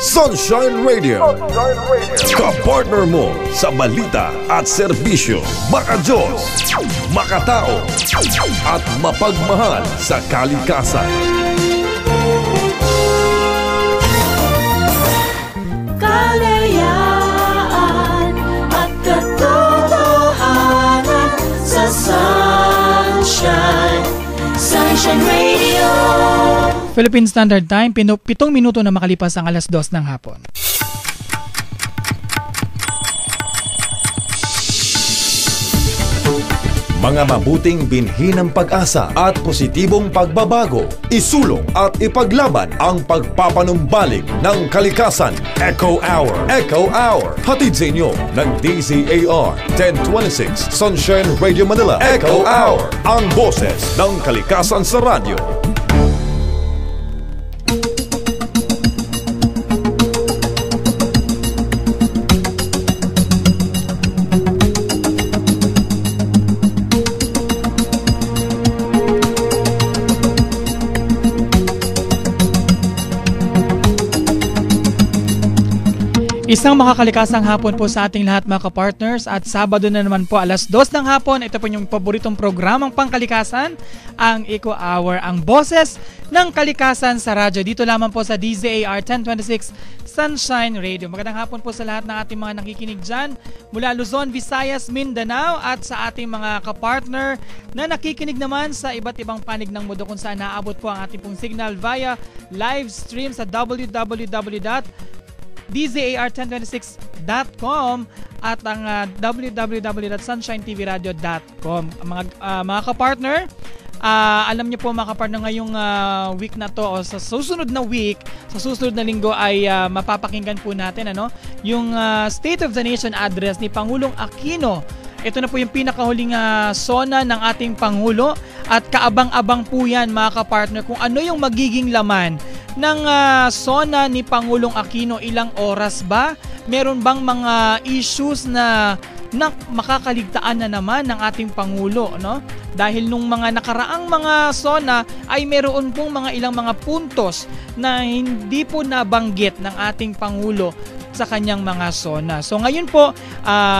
Sunshine Radio. Ka-partner mo sa balita at serbisyo. Maka-Diyos, makatao, at mapagmahal sa kalikasan. Kalayaan at katotohanan sa Sunshine Radio. Philippine Standard Time, 7 minuto na makalipas ang alas 2 ng hapon. Mga mabuting binhi ng pag-asa at positibong pagbabago, isulong at ipaglaban ang pagpapanumbalik ng kalikasan. Eco Hour. Eco Hour. Hatid sa inyo ng DZAR 1026 Sunshine Radio Manila. Eco Hour. Ang boses ng kalikasan sa radyo. Isang makakalikasang hapon po sa ating lahat mga ka-partners at Sabado na naman po alas 2 ng hapon. Ito po yung paboritong programang pangkalikasan, ang Eco Hour, ang boses ng kalikasan sa radyo. Dito lamang po sa DZAR 1026 Sunshine Radio. Magandang hapon po sa lahat ng ating mga nakikinig dyan mula Luzon, Visayas, Mindanao at sa ating mga ka-partner na nakikinig naman sa iba't ibang panig ng mundo kung saan naabot po ang ating pong signal via live stream sa www.dzar1026.com at ang www.sunshinetvradio.com. Mga ka-partner, alam niyo po mga ka-partner ngayong week na to o sa susunod na week, sa susunod na linggo ay mapapakinggan po natin yung State of the Nation address ni Pangulong Aquino. Ito na po yung pinakahuling sona ng ating Pangulo at kaabang-abang po yan mga ka-partner kung ano yung magiging laman ng sona ni Pangulong Aquino. Ilang oras ba? Meron bang mga issues na makakaligtaan na naman ng ating Pangulo, no? Dahil nung mga nakaraang mga sona ay meron pong ilang mga puntos na hindi po nabanggit ng ating Pangulo sa kanyang mga sona. So ngayon po,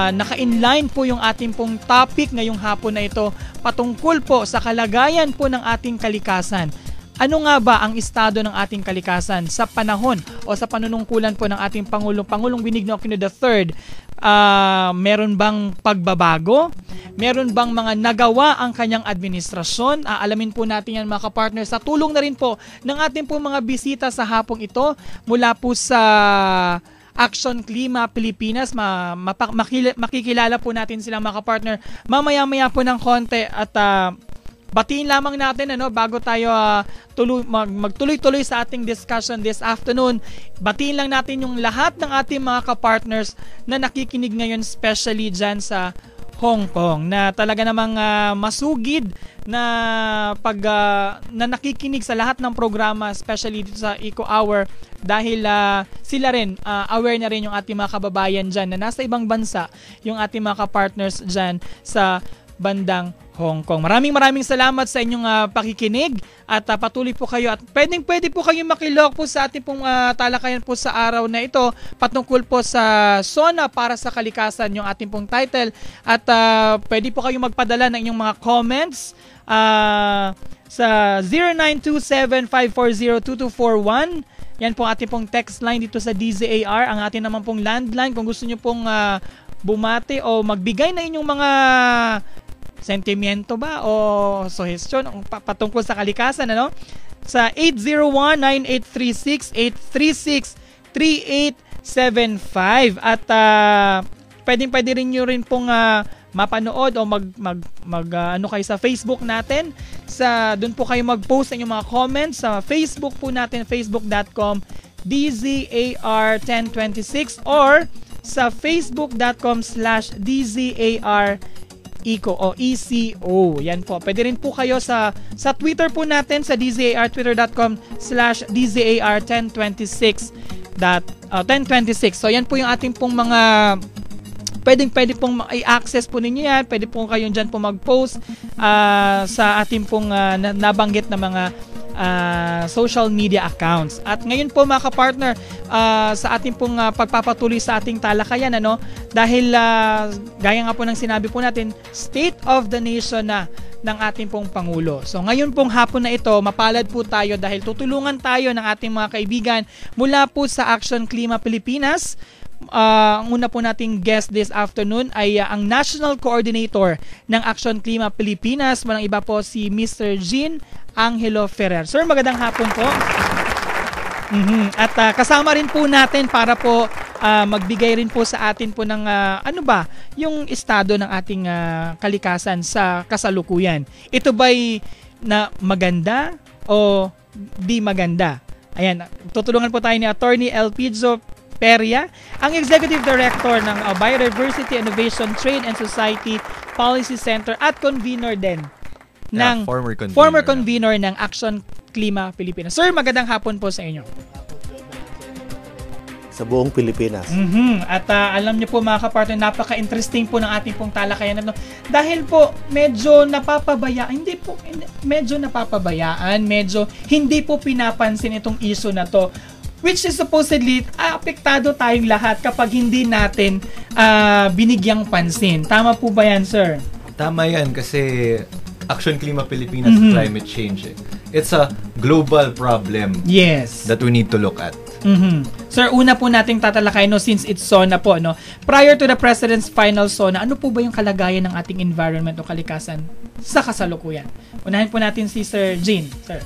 naka-inline po yung ating pong topic ngayong hapon na ito patungkol po sa kalagayan po ng ating kalikasan. Ano nga ba ang estado ng ating kalikasan sa panahon o sa panunungkulan po ng ating Pangulong Benigno Aquino III? Meron bang pagbabago? Meron bang mga nagawa ang kanyang administrasyon? Alamin po natin yan mga kapartner sa tulong na rin po ng ating po mga bisita sa hapong ito mula po sa Action Klima Pilipinas. Makikilala po natin silang mga kapartner mamaya-maya po ng konti at batiin lamang natin bago tayo magtuloy-tuloy sa ating discussion this afternoon. Batiin lang natin yung lahat ng ating mga ka-partners na nakikinig ngayon, especially dyan sa Hong Kong, na talaga namang masugid na na nakikinig sa lahat ng programa, especially dito sa Eco Hour, dahil sila rin aware na rin yung ating mga kababayan dyan na nasa ibang bansa, yung ating mga ka-partners dyan sa bandang Hong Kong. Maraming salamat sa inyong pakikinig at patuloy po kayo at pwede po kayong makilog po sa ating pong talakayan po sa araw na ito patungkol po sa SONA para sa kalikasan, yung ating pong title, at pwede po kayong magpadala ng inyong mga comments sa 0927-540-2241. Yan po ating pong text line dito sa DZAR, ang ating naman pong landline kung gusto nyo pong bumati o magbigay na inyong mga sentimiento ba o suggestion patungkol sa kalikasan, sa 801-983-6836-3875 at pwede rin nyo rin pong mapanood o kayo sa Facebook natin, doon po kayo mag-post ng mga comments sa Facebook po natin, facebook.com DZAR1026 or sa facebook.com/DZAR Eco o ECO. Yan po. Pwede rin po kayo sa Twitter po natin sa DZAR, twitter.com/DZAR1026. 1026. So yan po yung ating pong mga pwede pong i-access po ninyo yan. Pwede po kayong dyan po mag-post sa ating pong nabanggit na mga social media accounts. At ngayon po mga kapartner, sa ating pong pagpapatuloy sa ating talakayan, dahil gaya nga po ng sinabi po natin, State of the Nation na ng ating pong Pangulo. So ngayon pong hapon na ito, mapalad po tayo dahil tutulungan tayo ng ating mga kaibigan mula po sa Action Klima Pilipinas. Ang una po nating guest this afternoon ay ang National Coordinator ng Action Klima Pilipinas. Walang iba po si Mr. Jean Angelo Ferrer. Sir, magandang hapon po. At kasama rin po natin para po magbigay rin po sa atin po ng yung estado ng ating kalikasan sa kasalukuyan. Ito ba'y na maganda o di maganda? Ayan, tutulungan po tayo ni Attorney Elpidio Peria, ang Executive Director ng Biodiversity Innovation Trade and Society Policy Center at convener din ng former convener ng Action Klima Pilipinas. Sir, magandang hapon po sa inyo. Sa buong Pilipinas. At alam niyo po mga kapartner, napaka-interesting po ng ating pong talakayan. Dahil po medyo napapabayaan, medyo hindi po pinapansin itong issue na to. Which is supposedly apektado tayong lahat kapag hindi natin binigyang pansin. Tama po ba yan, sir? Tama yan kasi Action Klima Pilipinas climate change. It's a global problem. Yes. That we need to look at. Sir, una po nating tatalakay since it's SONA po, prior to the President's final SONA, ano po ba yung kalagayan ng ating environment o kalikasan sa kasalukuyan? Unahin po natin si Sir Jean. Sir.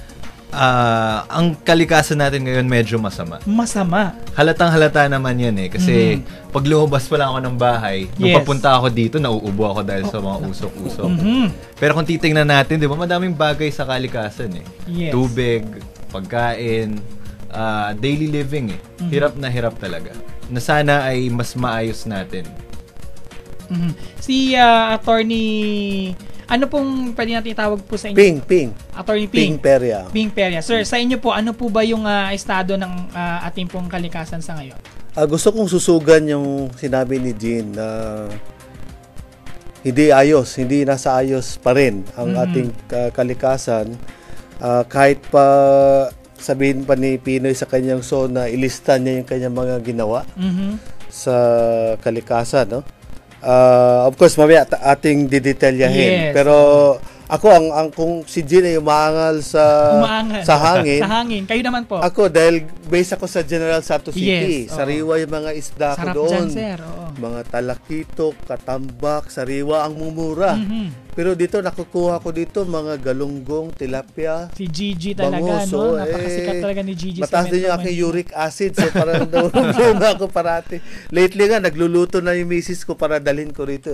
Ang kalikasan natin ngayon medyo masama. Masama? Halatang-halata naman yan kasi pag lumabas pa lang ako ng bahay, nung papunta ako dito, nauubo ako dahil sa mga usok-usok. Pero kung titingnan natin, di ba, madaming bagay sa kalikasan Yes. Tubig, pagkain, daily living Hirap na hirap talaga. Na sana ay mas maayos natin. Si Attorney... Ano pong pwede natin itawag po sa inyo? Ping. Attorney Ping. Peria. Ping Peria. Sir, sa inyo po, ano po ba yung estado ng ating pong kalikasan sa ngayon? Gusto kong susugan yung sinabi ni Jean na hindi nasa ayos pa rin ang ating kalikasan. Kahit pa sabihin pa ni Pinoy sa kanyang SONA, ilista niya yung kanyang mga ginawa sa kalikasan, no? Of course, mamaya ating didetalyahin. Yes. Pero ako, kung si Jean ay umaangal sa hangin. Sa hangin. Kayo naman po. Ako, dahil based ako sa General Santos City. Yes, sariwa yung mga isda sarap ko doon. Dyan, sir. Oo. Mga talakitok, katambak, sariwa ang mumura. Pero dito, nakukuha ko dito mga galunggong, tilapia. Si Gigi talaga, bangus, napakasikat talaga ni Gigi. Mataas din yung aking uric acid. So, parang naulong ako parati. Lately nga, nagluluto na yung misis ko para dalhin ko rito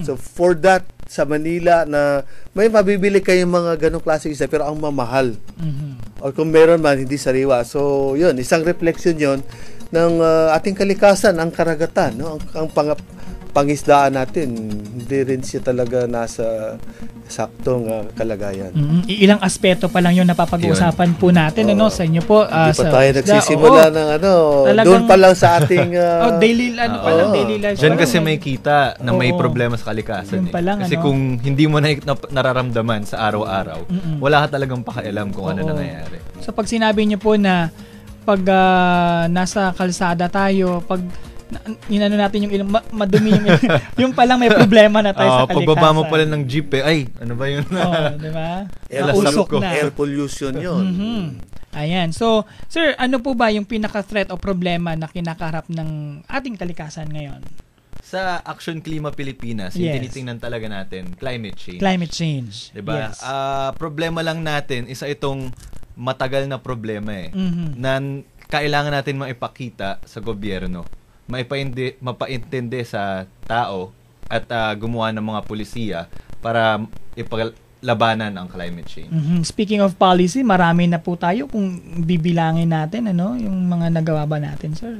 So, for that, sa Manila, na may mabibili kayong mga ganong klase isa, pero ang mamahal. O kung meron man, hindi sariwa. So, yun, isang reflection yun ng ating kalikasan, ang karagatan, no? Ang pangisdaan natin, hindi rin siya talaga nasa saktong kalagayan. Ilang aspeto pa lang yung napapag-uusapan po natin sa inyo po. Hindi pa tayo nagsisimula ng doon pa lang sa ating daily life. Diyan kasi may kita na may problema sa kalikasan. Kasi kung hindi mo na nararamdaman sa araw-araw, wala ka talagang pakialam kung ano nangyayari. So pag sinabi niyo po na pag nasa kalsada tayo, pag inano natin yung madumi yung yung palang may problema na tayo sa kalikasan. Pagbaba mo pala ng jeep ay ano ba yun? Di ba? Usok na. Air pollution yun. Ayan. So, sir, ano po ba yung pinaka-threat o problema na kinakaharap ng ating kalikasan ngayon? Sa Action Klima Pilipinas, yung tinitingnan talaga natin, climate change. Climate change. Diba? Yes. Problema lang natin, isa itong matagal na problema na kailangan natin maipakita sa gobyerno, mapaintindi sa tao at gumawa ng mga pulisiya para ipaglabanan ang climate change. Speaking of policy, marami na po tayo kung bibilangin natin yung mga nagawa ba natin, sir.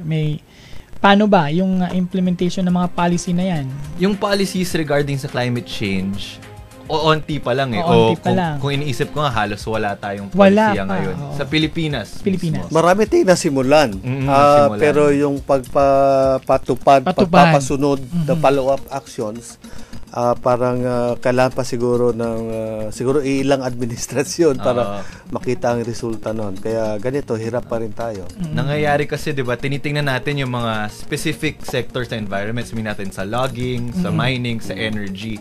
Paano ba yung implementation ng mga policy na yan? Yung policies regarding sa climate change, onti pa lang kung iniisip ko nga halos wala tayong polisiya ngayon. Sa Pilipinas. Marami tayong nasimulan. Pero yung pagpapasunod, the follow-up actions, parang kailangan pa siguro ng siguro ilang administrasyon para makita ang resulta nun. Kaya ganito, hirap pa rin tayo. Nangyayari kasi, 'di ba, tinitingnan natin yung mga specific sectors sa environment, sabihin natin sa logging, sa mining, sa energy.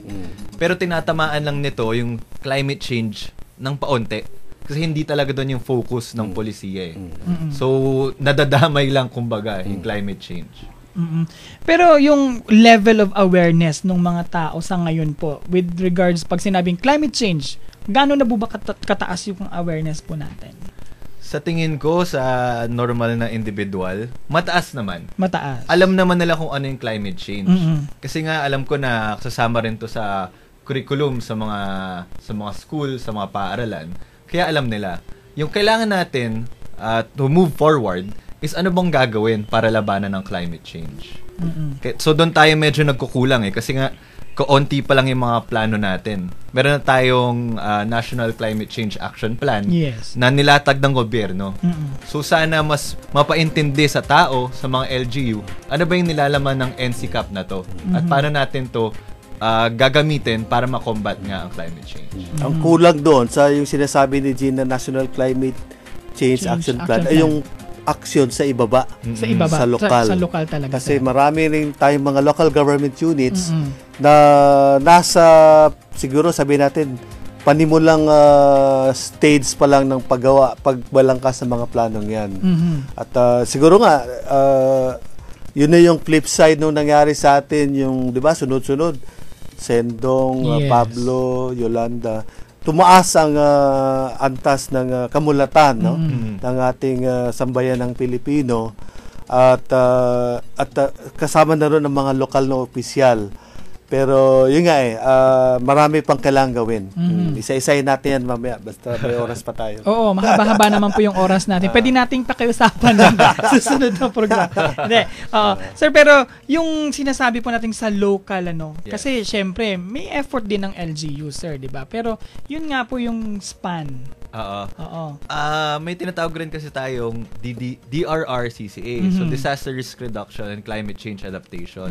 Pero tinatamaan lang nito yung climate change ng paunti. Kasi hindi talaga doon yung focus ng polisiya eh. So, nadadamay lang kumbaga yung climate change. Pero yung level of awareness ng mga tao sa ngayon po with regards pag sinabing climate change, gaano na po ba kataas yung awareness po natin? Sa tingin ko, sa normal na individual, mataas naman. Mataas. Alam naman nila kung ano yung climate change. Kasi nga alam ko na sasama rin to sa curriculum sa mga school, sa mga paaralan. Kaya alam nila. Yung kailangan natin to move forward is ano bang gagawin para labanan ng climate change. So doon tayo medyo nagkukulang kasi nga kaunti pa lang yung mga plano natin. Meron na tayong National Climate Change Action Plan na nilatag ng gobyerno. So sana mas mapaintindi sa tao, sa mga LGU, ano ba yung nilalaman ng NCCAP na to? At paano natin to gagamitin para makombat nga ang climate change. Ang kulang doon sa yung sinasabi ni Gina National Climate Change Action Plan ay yung aksyon sa ibaba. Sa ibaba. Sa lokal. Sa lokal talaga. Kasi marami rin tayong mga local government units na nasa, siguro sabihin natin, panimulang stage pa lang ng pagbalangkas sa mga planong yan. At siguro nga, yun na yung flip side nung nangyari sa atin, yung, di ba, sunod-sunod, Sendong, Pablo, Yolanda, tumaas ang antas ng kamulatan ng ating sambayan ng Pilipino at kasama na rin ang mga lokal na opisyal. Pero yun nga marami pang kailangang gawin. Isa-isahin natin yan mamaya basta may oras pa tayo. Oo, mahaba-haba naman po yung oras natin. Pwede nating pakiusapan ng susunod na program. Hindi. Sir, pero yung sinasabi po natin sa local kasi syempre may effort din ng LGU, sir, 'di ba? Pero yun nga po yung span. Oo. May tinatawag rin kasi tayong DRRCCA, so Disaster Risk Reduction and Climate Change Adaptation.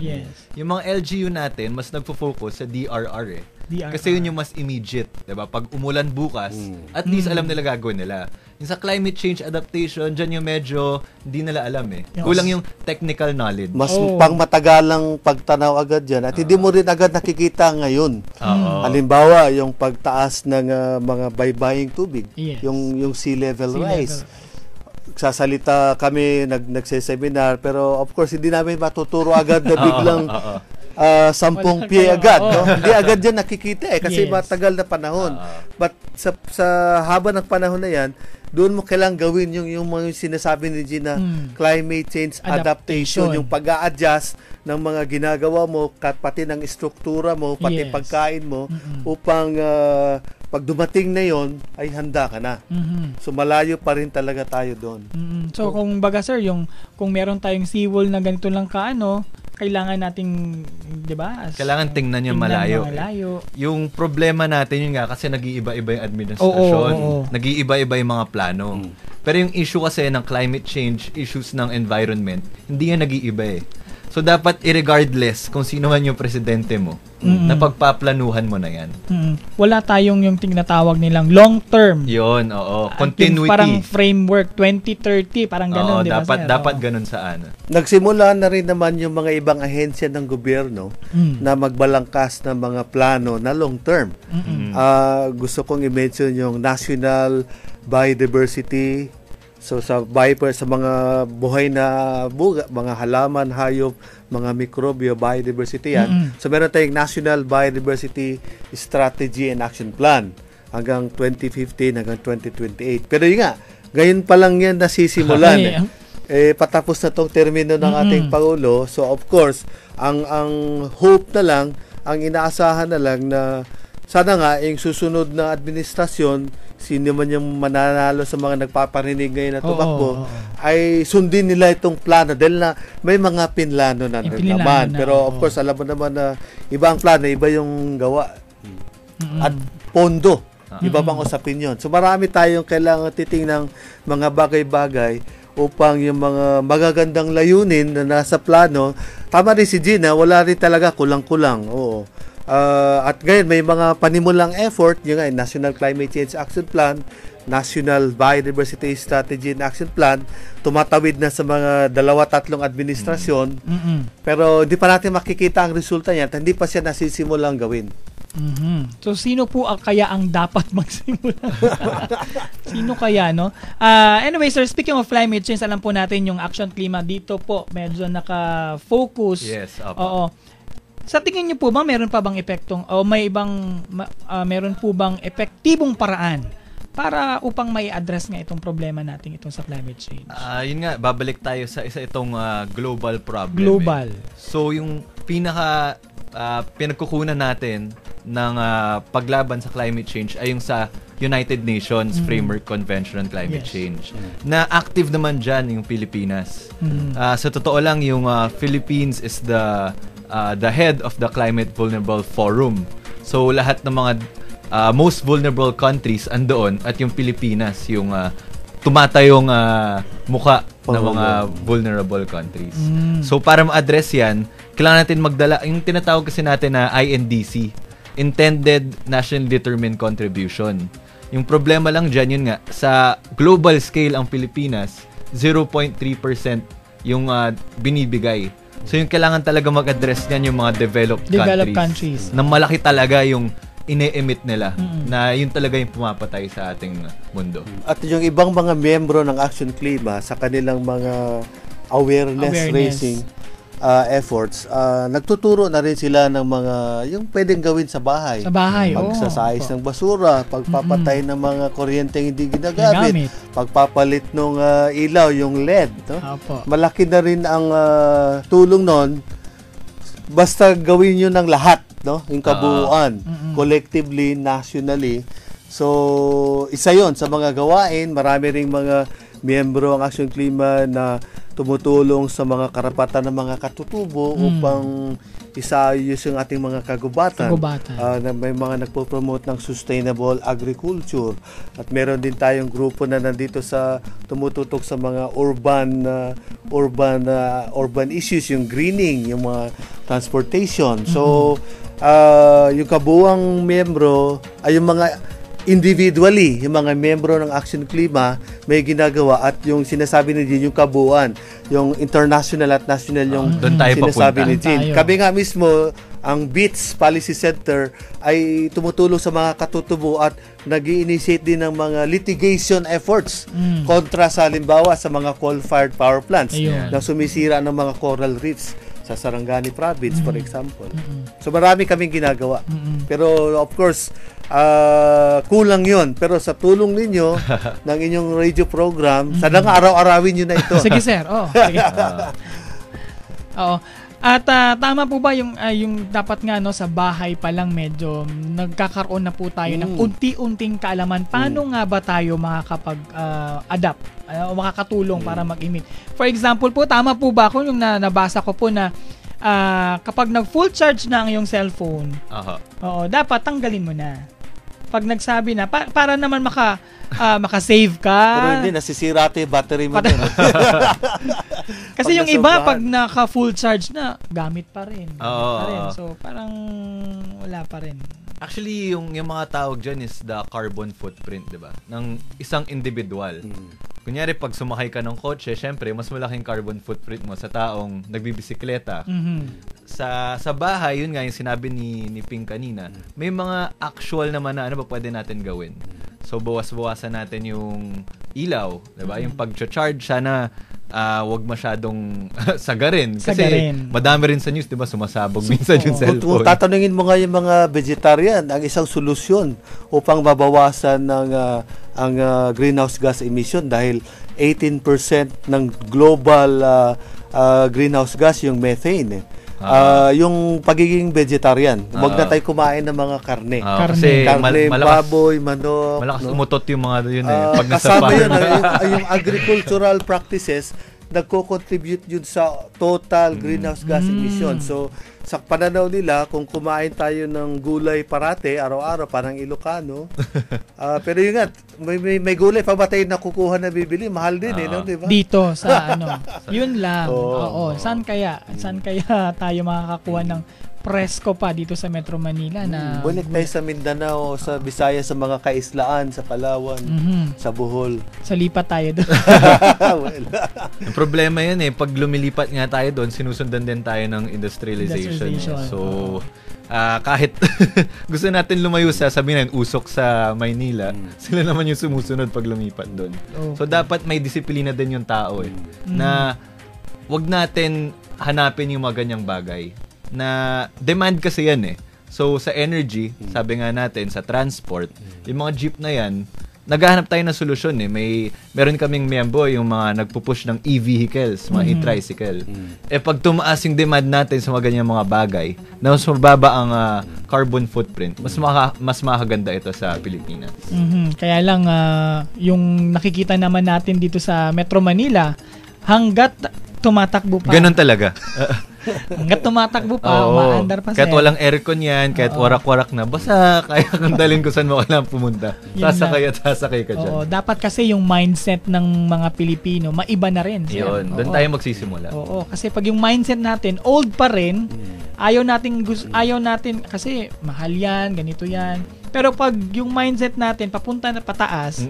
Yung mga LGU natin mas nagfo-focus sa DRR Kasi yun yung mas immediate, 'di ba? Pag umulan bukas, at least alam nila gagawin nila. Yung sa climate change adaptation, dyan yung medyo hindi nila alam Kulang yung technical knowledge. Mas pang matagalang pagtanaw agad dyan at hindi mo rin agad nakikita ngayon. Halimbawa, yung pagtaas ng mga baybaying tubig, yung sea level rise. Sasalita kami, nagseseminar, pero of course, hindi namin matuturo agad na biglang 10 piye agad, no? Hindi agad yan nakikita kasi matagal na panahon. But sa haba ng panahon na yan, doon mo kailangang gawin yung mga sinasabi ni Gina, climate change adaptation, yung pag-a-adjust ng mga ginagawa mo, pati ng struktura mo, pati pagkain mo, upang pag dumating na yon ay handa ka na. So malayo pa rin talaga tayo doon. So kung baga sir, kung meron tayong seawall na ganito lang kailangan nating, 'di ba? Kailangan tingnan yung malayo. Yung problema natin yun nga kasi nag-iiba-iba yung administrasyon, nag-iiba-iba yung mga plano. Pero yung issue kasi ng climate change, issues ng environment, hindi yan nag-iiba So dapat irregardless kung sino man yung presidente mo, na pagpaplanuhan mo na yan. Wala tayong yung tinatawag nilang long term. Yun, continuity. Parang framework 2030, parang gano'n, di ba? Dapat gano'n sa ano. Nagsimula na rin naman yung mga ibang ahensya ng gobyerno na magbalangkas ng mga plano na long term. Gusto kong i-mention yung National Biodiversity. So sa mga buhay na mga halaman, hayop, mga mikrobyo, biodiversity yan. So meron tayong National Biodiversity Strategy and Action Plan hanggang 2015 hanggang 2028. Pero yun nga, ngayon pa lang yan nasisimulan. Patapos na tong termino ng ating Pangulo. So of course, ang hope na lang, ang inaasahan na lang na sana nga yung susunod na administrasyon, sino man yung mananalo sa mga nagpaparinig ngayon na tumakbo, ay sundin nila itong plano dahil na may mga pinlano na naman. Pero of course, alam mo naman na iba ang plano, iba yung gawa. At pondo, iba pang usapin yun. So marami tayong kailangan titingnang mga bagay-bagay upang yung mga magagandang layunin na nasa plano, tama rin si Gina, wala rin talaga kulang-kulang. At ngayon, may mga panimulang effort, yung National Climate Change Action Plan, National Biodiversity Strategy and Action Plan, tumatawid na sa mga 2-3 administrasyon, pero hindi pa natin makikita ang resulta niyan, hindi pa siya nasisimulang gawin. So, sino po kaya ang dapat magsimula? Sino kaya, no? Anyway, sir, speaking of climate change, alam po natin yung Action Klima dito po, medyo naka-focus. Yes, Oo. Sa tingin niyo po ba meron pa bang epektong o meron po bang epektibong paraan para upang may address nga itong problema natin itong sa climate change? Yun nga, babalik tayo sa isa itong global problem. Global. So yung pinagkukunan natin ng paglaban sa climate change ay yung sa United Nations Framework Convention on Climate Change. Na active naman dyan yung Pilipinas. Sa totoo lang, yung Philippines is the head of the Climate Vulnerable Forum. So lahat ng mga most vulnerable countries andoon at yung Pilipinas yung tumatayong muka ng mga vulnerable countries. So para ma-address yan, kailangan natin magdala yung tinatawag kasi natin na INDC, Intended Nationally Determined Contribution. Yung problema lang dyan, yun nga, sa global scale ang Pilipinas, 0.3% yung binibigay. So yung kailangan talaga mag-address niyan yung mga developed countries. Na malaki talaga yung ine-emit nila na yun talaga yung pumapatay sa ating mundo. At yung ibang mga miyembro ng Action Klima sa kanilang mga awareness raising efforts, nagtuturo na rin sila ng mga yung pwedeng gawin sa bahay. Sa bahay, pagsasayos ng basura, pagpapatay ng mga kuryenteng hindi ginagamit, pagpapalit ng ilaw, yung LED. No? Malaki na rin ang tulong nun. Basta gawin nyo ng lahat, no? Yung kabuuan, collectively, nationally. So, isa yon sa mga gawain. Marami ring mga miyembro ang Action Klima na tumutulong sa mga karapatan ng mga katutubo upang isaayos yung ating mga kagubatan. Na may mga nagpo-promote ng sustainable agriculture. At meron din tayong grupo na nandito sa tumututok sa mga urban issues, yung greening, yung mga transportation. So, yung kabuuang miyembro ay yung mga individually, yung mga miyembro ng Action Klima may ginagawa at yung sinasabi ni Jean, yung kabuuan, yung international at national yung sinasabi ni Jean. Kami nga mismo, ang BEATS Policy Center ay tumutulong sa mga katutubo at nag-i-initiate din ng mga litigation efforts kontra sa halimbawa sa mga coal-fired power plants na sumisira ng mga coral reefs sa Sarangani Province, for example. So marami kaming ginagawa. Pero of course, kulang yun. Pero sa tulong ninyo, ng inyong radio program, sana nga araw-arawin nyo na ito. Sige, sir. Sige. Oo. At tama po ba yung dapat nga no sa bahay pa lang medyo nagkakaroon na po tayo ng unti-unting kaalaman paano nga ba tayo makakapag-adapt o makakatulong para mag-emit. For example po, tama po ba ako yung nabasa ko po na kapag nag-full charge na ang iyong cellphone, dapat tanggalin mo na. Pag nagsabi na, para naman makasave ka. Pero hindi, nasisira ito yung battery mo. Kasi yung iba, pag naka-full charge na, gamit pa rin. So, parang wala pa rin. Actually, yung mga tawag dyan is the carbon footprint, di ba? Ng isang individual. Kunyari, pag sumakay ka ng kotse, syempre, mas malaking carbon footprint mo sa taong nagbibisikleta. Sa bahay, yun nga yung sinabi ni Ping kanina, may mga actual naman na ano ba pwede natin gawin. So, bawas-bawasan natin yung ilaw, diba? Yung pag-charge, sana wag masyadong sagarin. Kasi madami rin sa news, diba? Sumasabog minsan yung cellphone. Kung tatanungin mo nga yung mga vegetarian, ang isang solusyon upang mabawasan ang greenhouse gas emission dahil 18% ng global greenhouse gas yung methane. Yung pagiging vegetarian. Huwag na tayo kumain ng mga karne. Kasi baboy, manok. Malakas umutot yung mga yun pag kasama yun, yung agricultural practices, nagko-contribute yun sa total greenhouse gas emission. So, sa pananaw nila, kung kumain tayo ng gulay parate, araw-araw, parang Ilocano, pero yun nga, may gulay pa ba tayo nakukuha na bibili? Mahal din no? Diba? Dito, sa yun lang. Saan kaya tayo makakakuha ng presko pa dito sa Metro Manila na Balik tayo sa Mindanao, sa Visayas, sa mga kaislaan, sa Palawan, sa Bohol. sa lipat tayo doon. Ang problema yan pag lumilipat nga tayo doon, sinusundan din tayo ng industrialization. So, kahit gusto natin lumayo sa, sabihin natin, usok sa Maynila, sila naman yung sumusunod pag lumipat doon. So, dapat may disiplina din yung tao na wag natin hanapin yung mga ganyang bagay. Na demand kasi yan So, sa energy, sabi nga natin, sa transport, yung mga jeep na yan, naghahanap tayo ng solusyon meron kaming miyembro yung mga nagpupush ng e-vehicles, mga e-tricycle. Pag tumaas yung demand natin sa mga ganyang mga bagay, na mas mababa ang carbon footprint, mas makaganda ito sa Pilipinas. Kaya lang, yung nakikita naman natin dito sa Metro Manila, hanggat tumatakbo pa. Ganun talaga. Hanggat tumatakbo pa, maandar pa kahit walang aircon yan, kahit warak-warak na, basta kaya kang dalhin kung saan mo kailangan pumunta. Sasakay ka dyan. Dapat kasi yung mindset ng mga Pilipino, maiba na rin. Yun, doon tayo magsisimula. Kasi pag yung mindset natin, old pa rin, ayaw natin, kasi mahal yan, ganito yan. Pero pag yung mindset natin, papunta na pataas,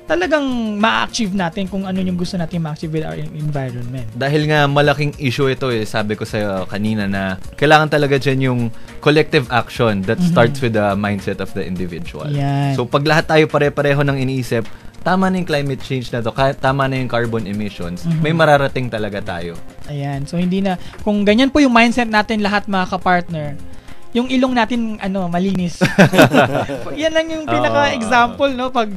talagang ma-achieve natin kung ano yung gusto natin ma-achieve with our environment. Dahil nga malaking issue ito sabi ko sa'yo kanina na kailangan talaga dyan yung collective action that starts with the mindset of the individual. Yan. So pag lahat tayo pare-pareho ng iniisip, tama na yung climate change na to, tama na yung carbon emissions, may mararating talaga tayo. Ayan. So hindi na, kung ganyan po yung mindset natin lahat mga kapartner, yung ilong natin malinis. Yan lang yung pinaka-example pag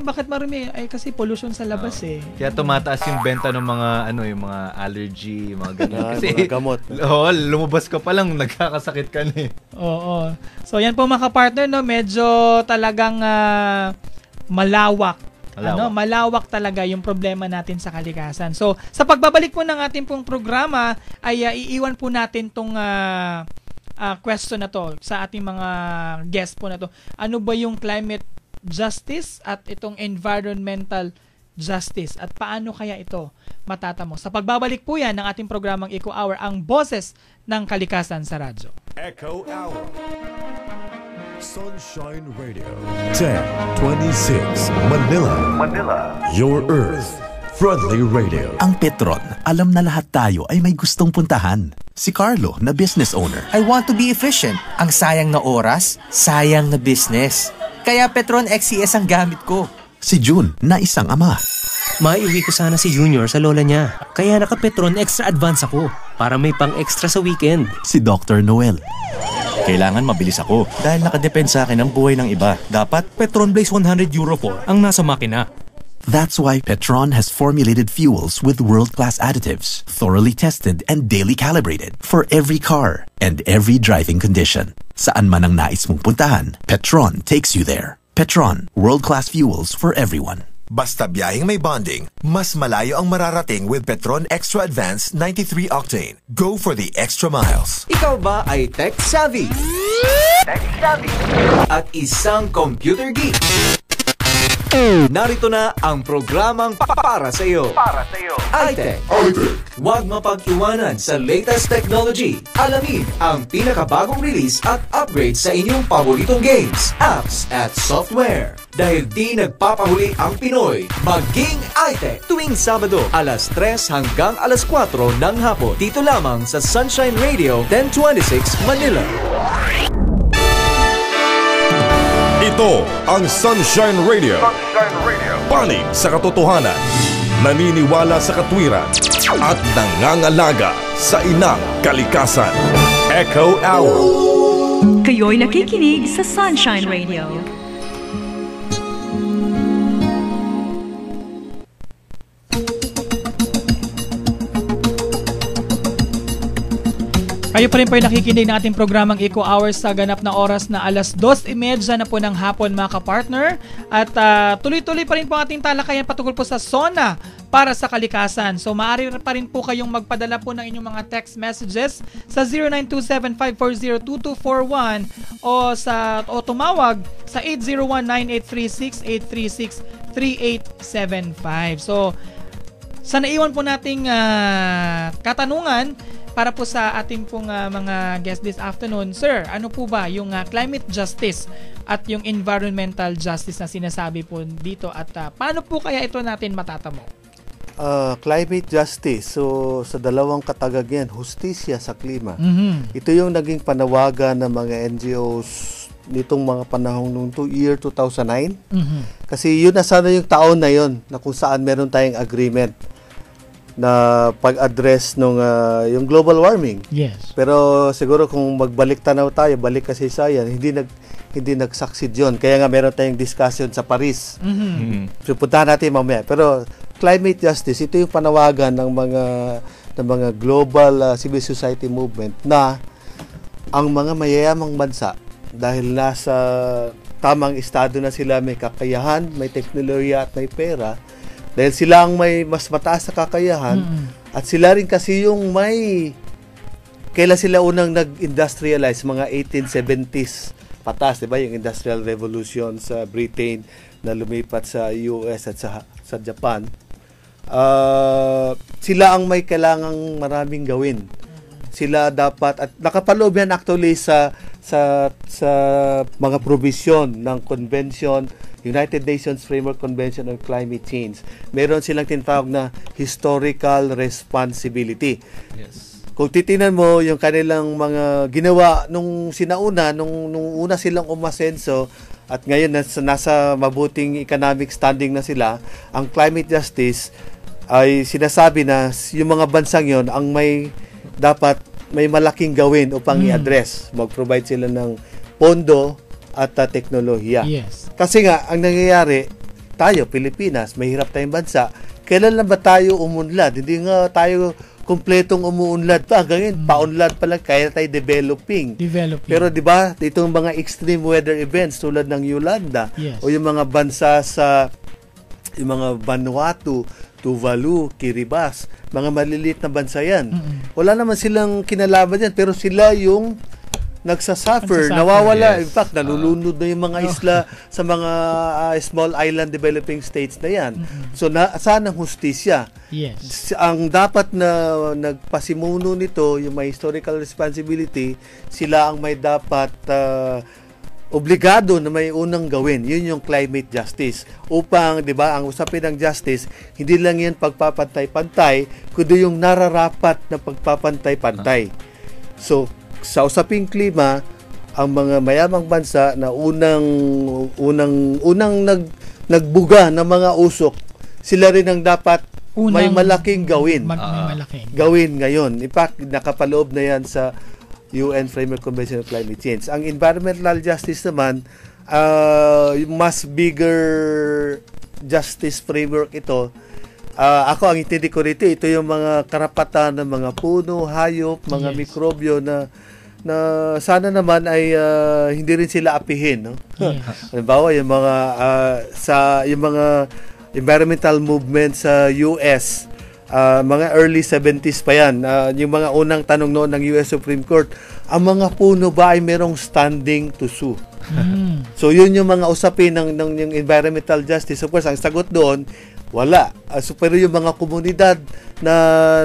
bakit marumi kasi pollution sa labas Kaya tumataas yung benta ng mga yung mga allergy, mga ganun. Kasi mga gamot. Lumabas ka pa lang nagkakasakit ka na. Oo. So yan po mga partner medyo talagang malawak. Malawak talaga yung problema natin sa kalikasan. So sa pagbabalik po ng ating pong programa ay iiwan po natin tong question na to sa ating mga guest po na to. Ano ba yung climate justice at itong environmental justice at paano kaya ito matatamo? Sa pagbabalik po yan ng ating programang Eco Hour, ang boses ng kalikasan sa radyo. Eco Hour. Sunshine Radio. 1026 Manila. Your Earth. Friendly Radio. Ang Petron, alam na lahat tayo ay may gustong puntahan. Si Carlo, na business owner. I want to be efficient. Ang sayang na oras, sayang na business. Kaya Petron XCS ang gamit ko. Si June, na isang ama. Maiuwi ko sana si Junior sa lola niya. Kaya naka-Petron Extra Advance ako para may pang-extra sa weekend. Si Dr. Noel. Kailangan mabilis ako dahil nakadepend sa akin ang buhay ng iba. Dapat Petron Blaze 100 Euro 4 ang nasa makina. That's why Petron has formulated fuels with world-class additives, thoroughly tested and daily calibrated for every car and every driving condition. Saan man ang nais mong puntahan, Petron takes you there. Petron, world-class fuels for everyone. Basta biyaheng may bonding, mas malayo ang mararating with Petron Extra Advanced 93 Octane. Go for the extra miles. Ikaw ba ay tech-savvy? At isang computer geek? Narito na ang programang para sa iyo. iTech. Huwag mapag-iwanan sa latest technology. Alamin ang pinakabagong release at upgrade sa inyong paboritong games, apps at software. Dahil di nagpapahuli ang Pinoy, maging iTech tuwing Sabado alas 3 hanggang alas 4 ng hapon. Dito lamang sa Sunshine Radio 1026 Manila. Ito ang Sunshine Radio. Panig sa katotohanan, naniniwala sa katwiran, at nangangalaga sa inang kalikasan. Eco Hour. Kayo'y nakikinig sa Sunshine Radio. Kayo pa rin po yung nakikinig ng ating programang Eco Hours sa ganap na oras na alas 2:30 na po ng hapon mga kapartner. At tuloy-tuloy pa rin po ating talakayan patungkol po sa SONA para sa kalikasan. So maaari pa rin po kayong magpadala po ng inyong mga text messages sa 0927-540-2241 o tumawag sa 801-9836-836-3875. So sa naiwan po nating katanungan, para po sa ating pong mga guest this afternoon, sir, ano po ba yung climate justice at yung environmental justice na sinasabi po dito at paano po kaya ito natin matatamo? Climate justice. So, sa dalawang katagag yan, hustisya sa klima. Ito yung naging panawagan ng mga NGOs nitong mga panahong nung year 2009. Kasi yun na sana yung taon na yun na kung saan meron tayong agreement na pag-address nung yung global warming. Yes. Pero siguro kung magbalik tanaw tayo, balik kasi sa yan, hindi nag-succeed yun. Kaya nga meron tayong discussion sa Paris. So, puntahan natin mamaya. Pero climate justice, ito yung panawagan ng mga global civil society movement na ang mga mayayamang bansa, dahil nasa tamang estado na sila, may kakayahan, may teknolohiya at may pera, dahil sila ang may mas mataas na kakayahan, at sila rin kasi yung kailan sila unang nag-industrialize, mga 1870s patas, di ba? Yung Industrial Revolution sa Britain na lumipat sa US at sa Japan. Sila ang may kailangang maraming gawin. Sila dapat, at nakapaloob yan actually sa mga provision ng convention, United Nations Framework Convention on Climate Change. Meron silang tinatawag na historical responsibility. Yes. Kung titingnan mo yung kanilang mga ginawa nung sinauna, nung una silang umasenso at ngayon nasa mabuting economic standing na sila, ang climate justice ay sinasabi na yung mga bansang yon ang dapat may malaking gawin upang i-address. Mag-provide sila ng pondo at teknolohiya. Yes. Kasi nga, ang nangyayari, tayo, Pilipinas, mahirap tayong bansa, kailan lang ba tayo umunlad? Hindi nga tayo kumpletong umuunlad pa. Ganyan, paunlad pa lang, kaya tayo developing. Pero di ba, itong mga extreme weather events tulad ng Yolanda, o yung mga bansa yung mga Vanuatu, Tuvalu, Kiribati, mga maliliit na bansa yan. Wala naman silang kinalaman yan, pero sila yung nagsasuffer, nawawala. In fact, nalulunod na yung mga isla sa mga small island developing states na yan. So, saan ang hustisya? Yes. Ang dapat na nagpasimuno nito, yung may historical responsibility, sila ang may dapat obligado na may unang gawin. Yun yung climate justice. Upang, di ba, ang usapin ng justice, hindi lang yan pagpapantay-pantay, kundi yung nararapat na pagpapantay-pantay. So, sa usaping klima, ang mga mayamang bansa na unang nagbuga ng mga usok, sila rin ang dapat may malaking gawin. Gawin ngayon. In fact, nakapaloob na yan sa UN Framework Convention on Climate Change. Ang environmental justice naman, mas bigger justice framework ito. Ako, ang intindi ko rito, ito yung mga karapatan ng mga puno, hayop, mga mikrobyo na sana naman ay hindi rin sila apihin, no? Halimbawa, yung mga environmental movement sa US, mga early 70s pa yan, yung mga unang tanong noon ng US Supreme Court, ang mga puno ba ay merong standing to sue? So yun yung mga usapin ng yung environmental justice. Of course, ang sagot doon, wala. Pero yung mga komunidad na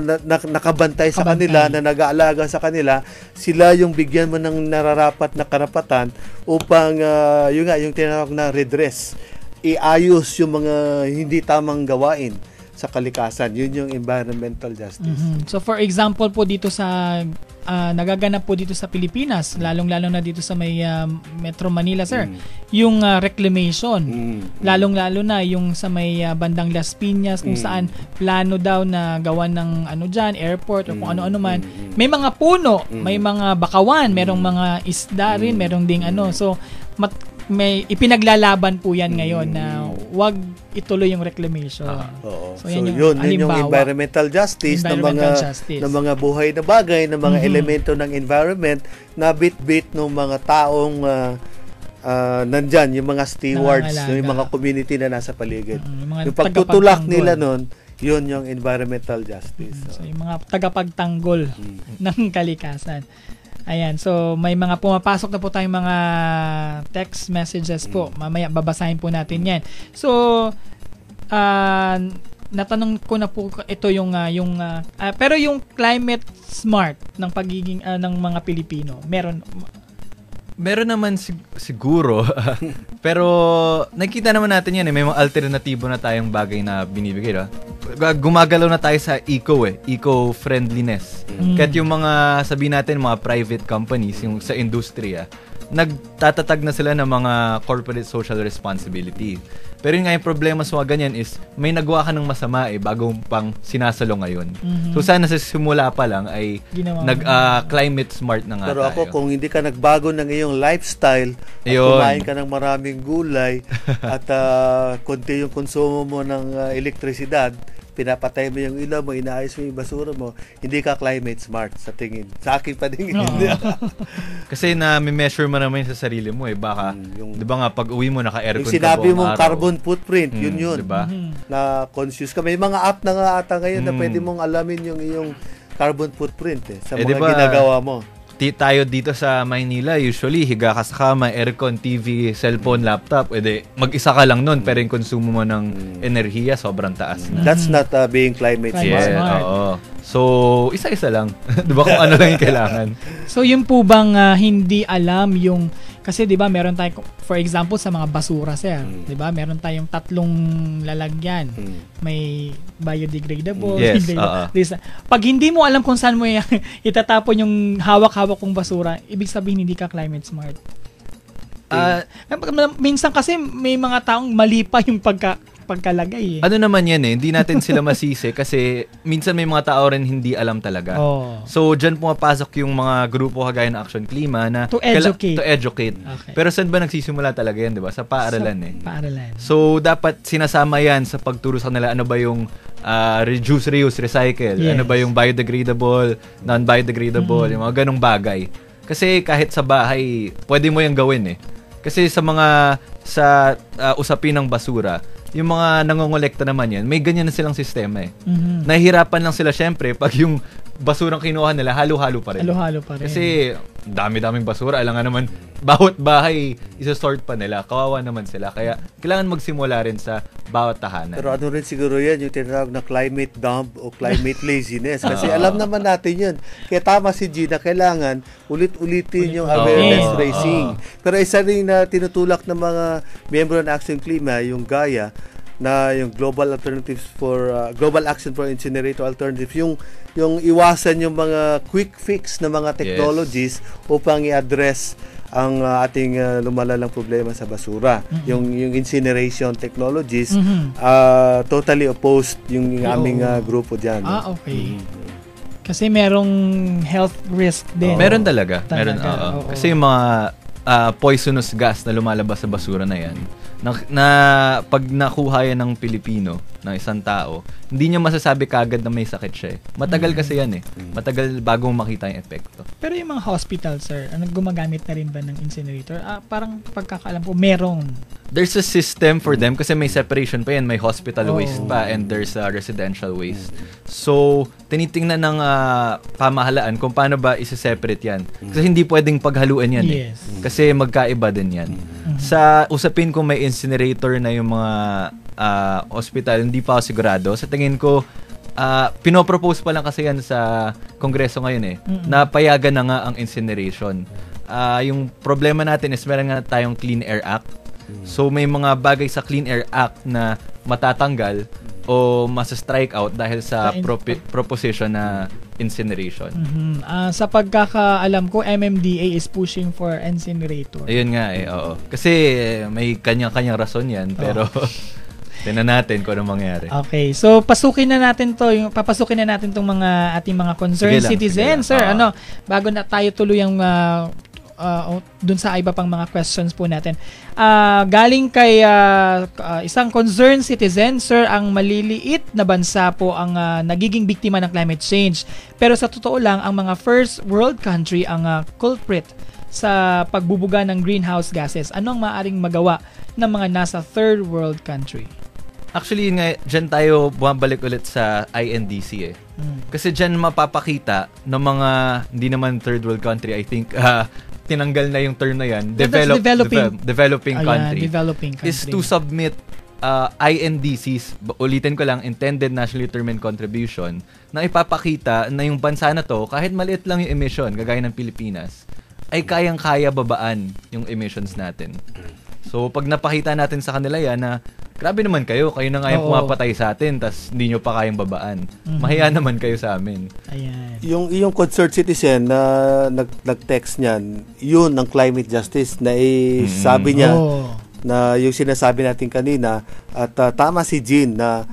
nakabantay sa kanila, na nag-aalaga sa kanila, sila yung bigyan mo ng nararapat na karapatan upang yung tinatawag na redress, iayos yung mga hindi tamang gawain sa kalikasan. Yun yung environmental justice. So for example po dito sa nagaganap po dito sa Pilipinas, lalong-lalo na dito sa may Metro Manila, sir, yung reclamation. Lalong-lalo na yung sa may bandang Las Piñas, kung saan plano daw na gawan ng dyan, airport o kung ano-ano man. May mga puno, may mga bakawan, merong mga isda rin, merong ding so may ipinaglalaban po yan ngayon na wag ituloy yung reclamation. So yun yung environmental justice, ng mga buhay na bagay, ng mga elemento ng environment na bit-bit ng mga taong nandyan, yung mga stewards, yung mga community na nasa paligid. Yung pagtutulak nila nun, yun yung environmental justice. So yung mga tagapagtanggol ng kalikasan. Ayan, so may mga pumapasok na po tayong mga text messages po. Mamaya babasahin po natin yan. So, natanong ko na po ito pero yung climate smart ng pagiging ng mga Pilipino, Meron naman siguro. Pero nakikita naman natin yan may mga alternatibo na tayong bagay na binibigay. Gumagalaw na tayo sa eco-friendliness. Kahit yung mga, sabihin natin, mga private companies, yung sa industriya, nagtatatag na sila ng mga corporate social responsibility. Pero yun nga yung problema sa mga ganyan is may nagawa ka ng masama bago pang sinasalo ngayon. So sana sa simula pa lang ay climate smart na nga Pero tayo. ako, kung hindi ka nagbago ng iyong lifestyle at kumain ka ng maraming gulay at konti yung konsumo mo ng elektrisidad, pinapatay mo yung ilaw mo, inaayos mo yung basura mo, hindi ka climate smart sa tingin. Sa akin pa din. Kasi na-measure mo naman sa sarili mo baka, di ba nga, pag uwi mo, naka-aircon ka yung sinabi mong carbon footprint, yun. Diba? Na conscious ka. May mga app na nga ata ngayon na pwede mong alamin yung iyong carbon footprint sa mga diba, ginagawa mo. Tayo dito sa Maynila, usually, higa ka sa kama, aircon, TV, cellphone, laptop, mag-isa ka lang nun, pero yung konsumo mo ng enerhiya, sobrang taas na. That's not being climate smart. Oo. So, isa-isa lang. Diba kung ano lang yung kailangan? So, yung po bang hindi alam yung, kasi diba meron tayo, for example, sa mga basura, sir, diba meron tayong 3 lalagyan. May biodegradable. Pag hindi mo alam kung saan mo itatapon yung hawak-hawak kong basura, ibig sabihin hindi ka climate smart. Minsan kasi may mga taong mali pa yung pagkalagay. Ano naman yan hindi natin sila masisi kasi minsan may mga tao rin hindi alam talaga. So, dyan pumapasok yung mga grupo kagaya ng Action Klima na to educate. Okay. Pero saan ba nagsisimula talaga yan, di ba? Sa paaralan Paaralan. So, dapat sinasama yan sa pagturo sa kanila ano ba yung reduce, reuse, recycle. Yes. Ano ba yung biodegradable, non-biodegradable, yung mga ganong bagay. Kasi kahit sa bahay, pwede mo yung gawin Kasi sa usapin ng basura, yung mga nangongolekta naman yan, may ganyan na silang sistema Nahihirapan lang sila syempre pag yung basurang kinuha nila, halo-halo pa rin. Kasi dami-daming basura. Alam nga naman, bawat bahay, isa-sort pa nila. Kawawa naman sila. Kaya kailangan magsimula rin sa bawat tahanan. Pero ano rin siguro yan, yung tinatawag na climate dump o climate laziness. Kasi alam naman natin yun. Kaya tama si Gina, kailangan ulit-ulitin yung awareness raising. Pero isa rin na tinutulak ng mga miyembro ng Action Klima, yung GAIA, na yung Global Action for Incinerator Alternatives, yung iwasan yung mga quick fix na mga technologies upang i-address ang ating lumalalang problema sa basura. Yung incineration technologies, totally opposed yung aming grupo dyan. Okay. Kasi merong health risk din. Meron talaga. Meron, kasi yung mga poisonous gas na lumalabas sa basura na yan, na pag nakuha yan ng Pilipino, ng isang tao, hindi niya masasabi kagad na may sakit siya Matagal kasi yan Matagal bago makita yung epekto. Pero yung mga hospital, sir, gumagamit na rin ba ng incinerator? Parang pagkakaalam ko, meron. There's a system for them kasi may separation pa yan. May hospital waste pa and there's residential waste. So, tinitingnan ng pamahalaan kung paano ba isa-separate yan. Kasi hindi pwedeng paghaluan yan Kasi magkaiba din yan. Sa usapin kung may incinerator na yung mga hospital, hindi pa ako sigurado. Sa tingin ko, pinopropose pa lang kasi yan sa Kongreso ngayon na payagan na nga ang incineration. Yung problema natin is meron nga tayong Clean Air Act. So may mga bagay sa Clean Air Act na matatanggal o masa-strike out dahil sa proposition na incineration. Sa pagkakaalam ko, MMDA is pushing for incinerator. Ayun nga oo. Kasi may kanya-kanyang rason yan, pero tingnan natin kung ano mangyari. Okay, so papasukin na natin tong mga ating mga concerned citizens, sir. Bago na tayo tuluyang dun sa iba pang mga questions po natin. Galing kay isang concerned citizen, sir, ang maliliit na bansa po ang nagiging biktima ng climate change. Pero sa totoo lang, ang mga first world country ang culprit sa pagbubuga ng greenhouse gases. Ano ang maaaring magawa ng mga nasa third world country? Actually, dyan tayo bumabalik ulit sa INDC Kasi dyan mapapakita ng mga hindi naman third world country, I think, tinanggal na yung term na yan, developing country, developing country is to submit INDCs, ulitin ko lang, Intended Nationally Determined Contribution, na ipapakita na yung bansa na to, kahit maliit lang yung emission, kagaya ng Pilipinas, ay kayang-kaya babaan yung emissions natin. So, pag napakita natin sa kanila yan na, grabe naman kayo na nga yung pumapatay sa atin, tas hindi nyo pa kayang babaan. Mahiya naman kayo sa amin. Ayan. Yung concerned citizen na nag-text niyan, yun ang climate justice na sabi niya na yung sinasabi natin kanina, at tama si Jean na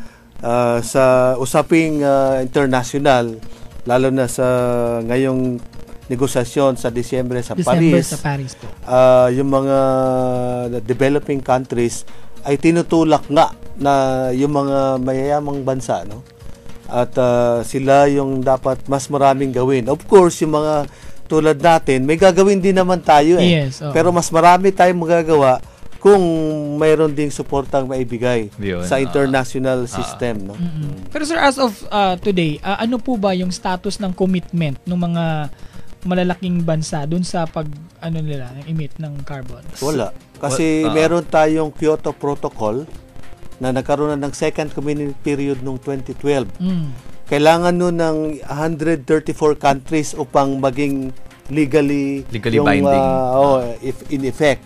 sa usaping international, lalo na sa ngayong negosasyon sa Disyembre sa Paris po. Yung mga developing countries ay tinutulak nga na yung mga mayayamang bansa, no? At sila yung dapat mas maraming gawin. Of course, yung mga tulad natin, may gagawin din naman tayo Yes, Pero mas marami tayong magagawa kung mayroon ding suportang maibigay sa international system, no? Pero sir, as of today, ano po ba yung status ng commitment ng mga malalaking bansa dun sa nila, emit ng carbon? Wala. Kasi meron tayong Kyoto Protocol na nagkaroon na ng second commitment period noong 2012. Kailangan nun ng 134 countries upang maging legally binding. If in effect.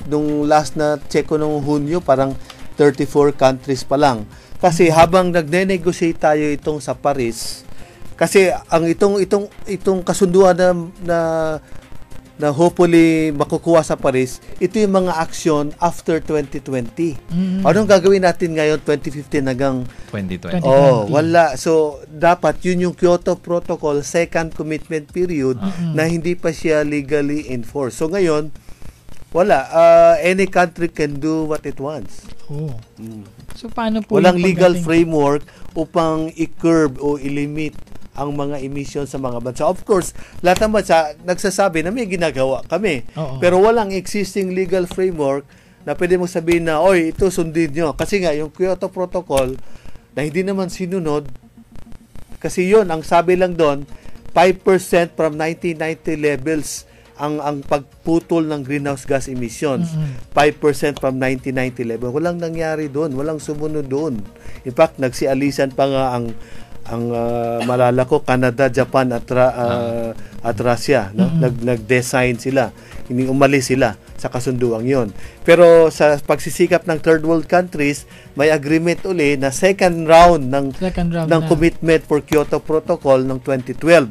Nung last na check ko nung Hunyo, parang 34 countries pa lang. Kasi habang nagne-negotiate tayo itong sa Paris, kasi ang itong kasunduan na hopefully makukuha sa Paris, ito yung mga action after 2020. Anong gagawin natin ngayon 2015 hanggang 2020? Wala. So dapat yun yung Kyoto Protocol second commitment period na hindi pa siya legally enforced. So ngayon wala. Any country can do what it wants. So paano po walang legal framework upang i-curb o i-limit ang mga emissions sa mga bansa. Of course, lahat ng bansa nagsasabi na may ginagawa kami. Pero walang existing legal framework na pwede mong sabihin na, oy, ito sundin nyo. Kasi nga, yung Kyoto Protocol na hindi naman sinunod, kasi yun, ang sabi lang doon, 5% from 1990 levels ang pagputol ng greenhouse gas emissions. 5% from 1990 level. Walang nangyari doon. Walang sumunod doon. In fact, nagsialisan pa nga ang malala ko, Canada, Japan at Russia, no? Nag-design sila, hindi umalis sila sa kasunduang yon. Pero sa pagsisikap ng third world countries, may agreement uli na second round ng commitment for Kyoto Protocol ng 2012.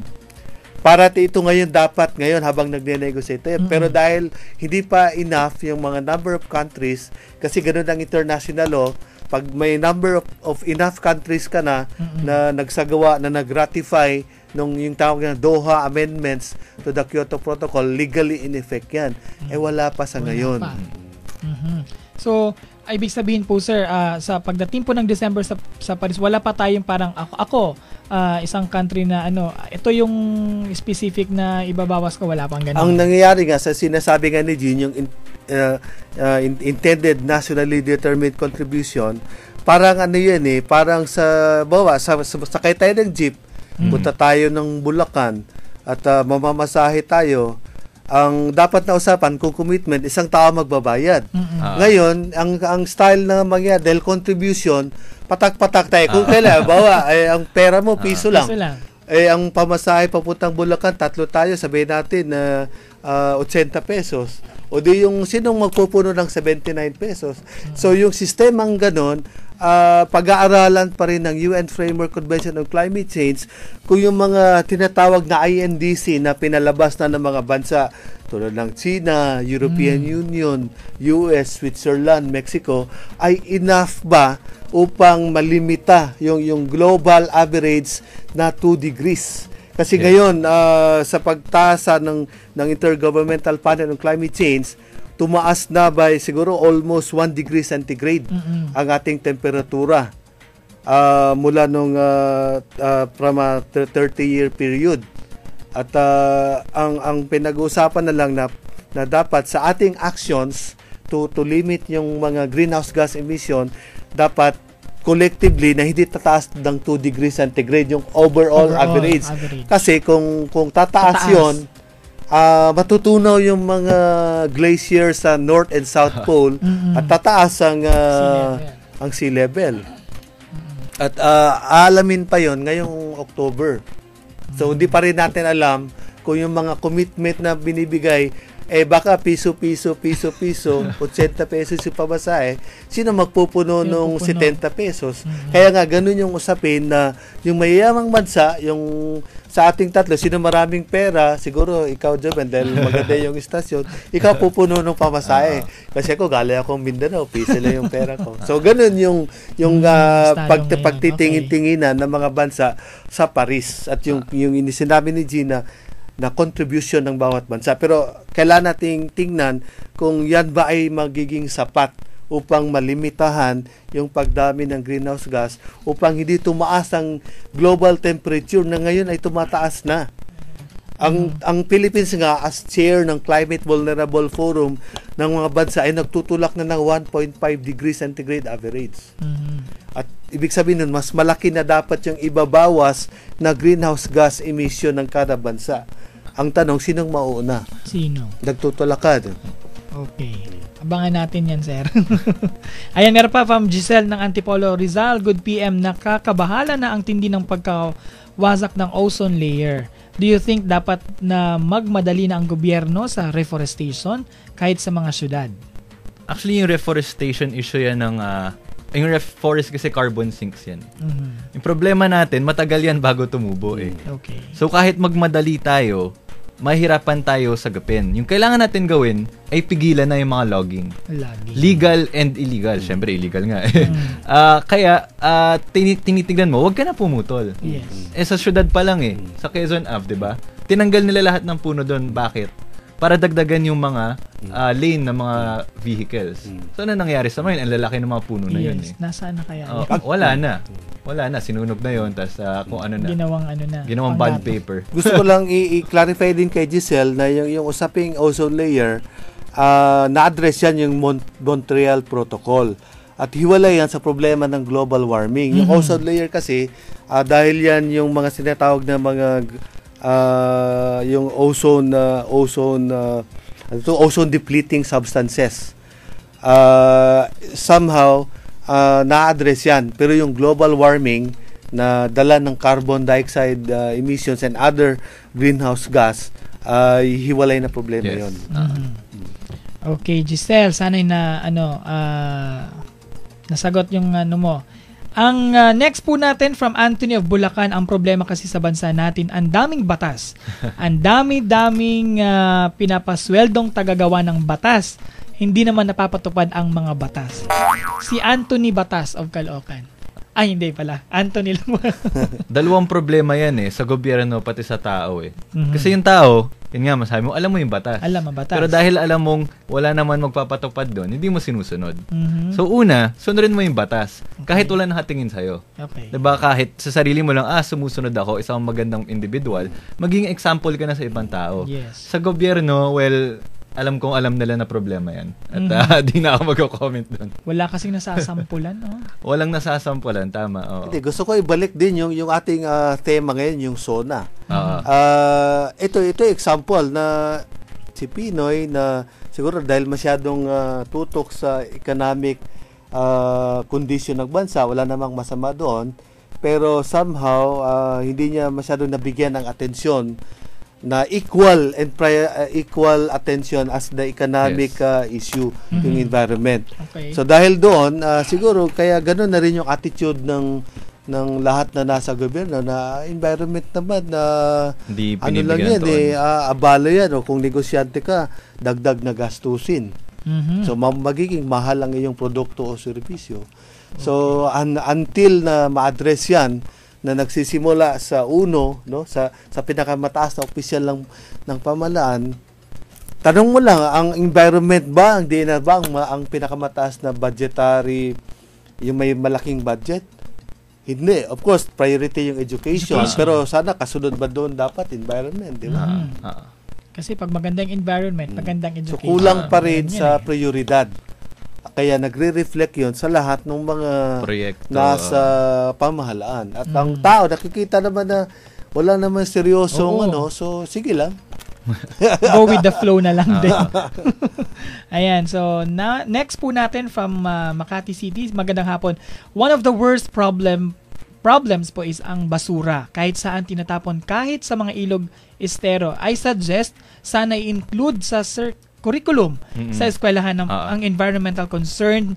Para ito dapat ngayon habang nagne-negotiate. Pero dahil hindi pa enough yung mga number of countries, kasi ganoon ang international law, pag may number of enough countries ka na nagsagawa, na nag-ratify yung tawag na Doha Amendments to the Kyoto Protocol, legally in effect yan. Wala pa sa ngayon. So, ibig sabihin po sir, sa pagdating po ng December sa Paris, wala pa tayong parang ako isang country na ito yung specific na ibabawas ko, wala pang ganun. Ang nangyayari nga sa sinasabi nga ni Jean, yung intended nationally determined contribution, parang parang sakay tayo ng jeep, punta tayo ng Bulacan at mamamasahe tayo. Ang dapat na usapan kung commitment, isang tao magbabayad. Ngayon, ang style na mangyayari, dahil contribution, patak-patak tayo. Kung kailan, ang pera mo, piso lang. Ang pamasahe papuntang Bulacan, 3 tayo, sabihin natin na 80 pesos. O di yung sinong magpupuno ng 79 pesos. So yung sistemang ganon, pag-aaralan pa rin ng UN Framework Convention on Climate Change kung yung mga tinatawag na INDC na pinalabas na ng mga bansa tulad ng China, European Union, US, Switzerland, Mexico ay enough ba upang malimita yung global average na 2 degrees. Kasi ngayon, sa pagtasa ng Intergovernmental Panel on Climate Change, tumaas na by siguro almost 1 degree centigrade ang ating temperatura mula nung from a 30-year period. At ang pinag-uusapan na lang na dapat sa ating actions to limit yung mga greenhouse gas emission, dapat collectively na hindi tataas ng 2 degrees centigrade yung overall average. Kasi kung tataas yon, matutunaw yung mga glacier sa North and South Pole at tataas ang sea level. At aalamin pa yon ngayong October. So, hindi pa rin natin alam kung yung mga commitment na binibigay, baka piso, 80 pesos yung pamasahe, sino magpupuno nung 70 pesos? Kaya nga, ganun yung usapin na yung mayayamang bansa, yung sa ating tatlo, sino maraming pera, siguro ikaw, Joven, dahil maganda yung istasyon, ikaw pupuno ng pamasahe. Kasi ako, galing akong Mindanao, piso lang yung pera ko. So, ganun yung pagtitingin-tinginan ng mga bansa sa Paris. At yung sinabi ni Gina, na contribution ng bawat bansa. Pero, kailangan nating tingnan kung yan ba ay magiging sapat upang malimitahan yung pagdami ng greenhouse gas upang hindi tumaas ang global temperature na ngayon ay tumataas na. Ang Philippines nga as chair ng Climate Vulnerable Forum ng mga bansa ay nagtutulak na ng 1.5 degrees centigrade average. At ibig sabihin nun, mas malaki na dapat yung ibabawas na greenhouse gas emission ng kada bansa. Ang tanong, sinong mauuna? Sino? Nagtutulakad. Okay. Abangan natin yan, sir. Ayan, meron pa from Giselle ng Antipolo Rizal. Good PM, nakakabahala na ang tindi ng pagkawasak ng ozone layer. Do you think dapat na magmadali na ang gobyerno sa reforestation kahit sa mga syudad? Actually, yung reforestation issue yan ng... yung forest kasi carbon sinks yan. Yung problema natin, matagal yan bago tumubo eh. Okay. So kahit magmadali tayo, mahirapan tayo sagapin. Yung kailangan natin gawin ay pigilan na yung mga logging. Legal and illegal. Siyempre, illegal nga. Kaya, tinitignan mo, wag ka na pumutol. Yes. Sa syudad pa lang sa Quezon Ave, diba? Tinanggal nila lahat ng puno doon. Bakit? Para dagdagan yung mga lane ng mga vehicles. So, ano nangyari sa ngayon? Ang lalaki ng mga puno na yun. Nasaan na kaya? Wala na. Sinunog na yun. Tapos kung ano na. Ginawang bond paper. Gusto ko lang i-clarify din kay Giselle na yung usaping ozone layer, na-address yan yung Montreal Protocol. At hiwalay yan sa problema ng global warming. Yung ozone layer kasi, dahil yan yung mga sinatawag na mga yung ozone depleting substances. Somehow na-address yan, pero yung global warming na dala ng carbon dioxide emissions and other greenhouse gas, hiwalay na problema yon. Okay, Giselle, sana'y nasagot yung mo. Ang next po natin from Anthony of Bulacan, ang problema kasi sa bansa natin, ang daming batas. Ang daming pinapasweldong tagagawa ng batas. Hindi naman napapatupad ang mga batas. Si Anthony Batas of Caloocan. Ay, hindi pala. Anthony lang. Dalawang problema yan sa gobyerno pati sa tao Kasi yung tao, yun nga, masabi mo, alam mo yung batas. Alam ang batas. Pero dahil alam mong wala naman magpapatupad doon, hindi mo sinusunod. So una, sunodin mo yung batas. Kahit wala nakatingin sa'yo. Okay. Diba, kahit sa sarili mo lang, sumusunod ako, isang magandang individual, maging example ka na sa ibang tao. Yes. Sa gobyerno, alam nila na problema yan. At di na ako mag-comment doon. Wala kasing nasasampulan, no? Walang nasasampulan, tama. Oo. Hindi, gusto ko ibalik din yung ating tema ngayon, yung SONA. Ito example na si Pinoy na siguro dahil masyadong tutok sa economic condition ng bansa, wala namang masama doon, pero somehow hindi niya masyadong nabigyan ng atensyon na equal attention as the economic issue, yung environment. Okay. So dahil doon, siguro kaya ganoon na rin yung attitude ng lahat na nasa gobyerno na environment naman na lang yan abala yan, o kung negosyante ka, dagdag na gastusin. So magiging mahal ang iyong produkto o serbisyo. So until na ma-address yan, na nagsisimula sa sa pinakamataas na opisyal ng pamahalaan, tanong mo lang, ang environment ba, ang DNR ba ang pinakamataas na budgetary, yung may malaking budget? Hindi. Of course, priority yung education. Pero sana kasunod ba doon dapat environment, di ba? Kasi pag magandang environment, magandang education. So kulang pa rin sa prioridad. Kaya nagre-reflect yon sa lahat ng mga proyekto nasa pamahalaan. At ang tao, nakikita naman na wala naman seryosong so sige lang. Go with the flow na lang din. Ayan, so next po natin from Makati City. Magandang hapon. One of the worst problems po is ang basura. Kahit saan tinatapon, kahit sa mga ilog, estero. I suggest sana i-include sa curriculum sa eskwelahan ang environmental concern,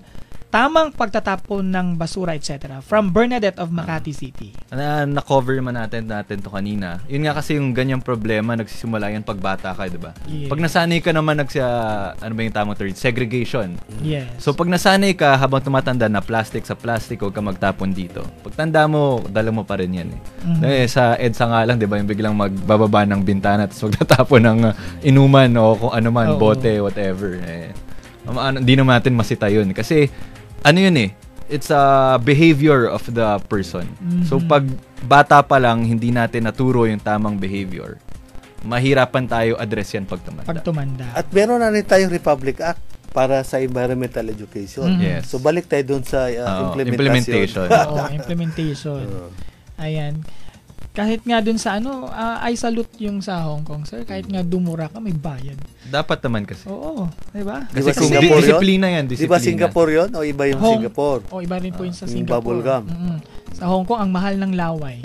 tamang pagtatapon ng basura, etc. From Bernadette of Makati City. Na-cover natin to kanina. Yun nga kasi yung ganyang problema, nagsisimula yan pag bata ka, diba? Yeah. Pag nasanay ka naman ano ba yung tamang term? Segregation. Yes. So pag nasanay ka habang tumatanda na plastic sa plastic, huwag ka magtapon dito. Pag tanda mo, dala mo pa rin yan eh. Sa EDSA nga lang, diba? Yung biglang magbababa ng bintana tapos magtatapon ng inuman o kung ano man, bote, whatever. Hindi naman natin masita yun. Kasi ano yun it's a behavior of the person. So pag bata pa lang hindi natin naturo yung tamang behavior, mahirapan tayo address yan pag tumanda. At meron na rin tayong Republic Act para sa environmental education. Yes. So balik tayo dun sa implementation. Implementation. Ayan. Kahit nga dun sa I salute yung sa Hong Kong, sir. Kahit nga dumura ka, may bayad. Dapat naman kasi. Oo, diba? Kasi kung disiplina yan, Di ba Singapore yun? O iba yung Singapore? O iba rin po yung sa yung Singapore. bubble gum. Sa Hong Kong, ang mahal ng laway.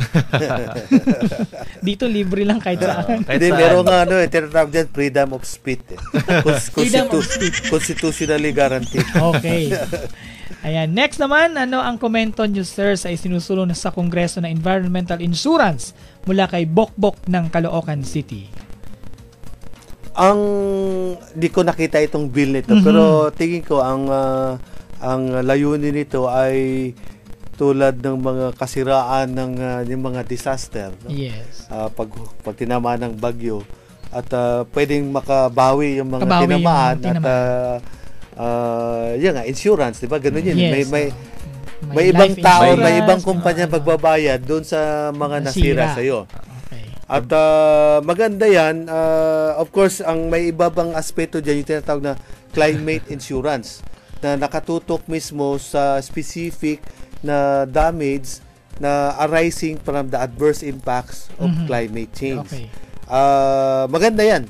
Dito, libre lang kahit saan. Hindi, meron nga tinatawag dyan, freedom of speech. Freedom of speech. Constitutionally guaranteed. Okay. Ayan. Next naman, ano ang komento nyo, sir, sa isinusulong sa Kongreso na Environmental Insurance mula kay Bokbok ng Caloocan City? Di ko nakita itong bill nito, pero tingin ko ang layunin nito ay tulad ng mga kasiraan ng mga disaster. No? Yes. Pag tinamaan ng bagyo at pwedeng makabawi yung mga tinamaan at yun nga, insurance, di ba? Ganun yun. Yes. May ibang tao, may ibang kumpanya magbabayad doon sa mga nasira sa'yo. Okay. At maganda yan. Of course, ang may iba bang aspeto dyan, yung tinatawag na climate insurance na nakatutok mismo sa specific na damage na arising from the adverse impacts of climate change. Okay. Maganda yan.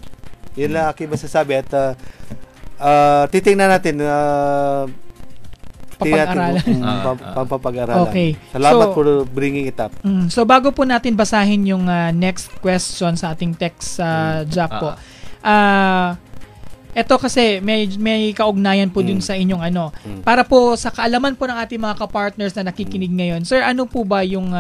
Yun lang aking masasabi. At titingnan natin pampapag-aralan. Okay. Salamat for bringing it up. So bago po natin basahin yung next question sa ating text Jack po. Ito kasi may kaugnayan po dun sa inyong para po sa kaalaman po ng ating mga ka-partners na nakikinig ngayon. Sir, ano po ba yung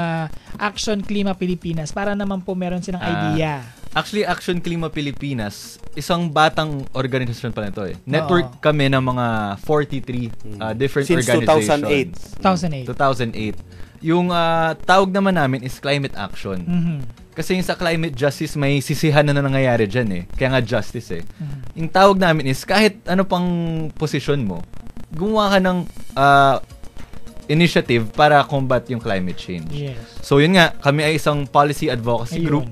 Action Klima Pilipinas? Para naman po meron silang idea. Actually, Action Klima Pilipinas, isang batang organisasyon pa nito Network kami ng mga 43 different since organizations. 2008. Yung tawag naman namin is Climate Action. Kasi yung sa climate justice, may sisihan na nangyayari dyan Kaya nga justice Yung tawag namin is, kahit ano pang posisyon mo, gumawa ka ng initiative para combat yung climate change. Yes. So yun nga, kami ay isang policy advocacy group.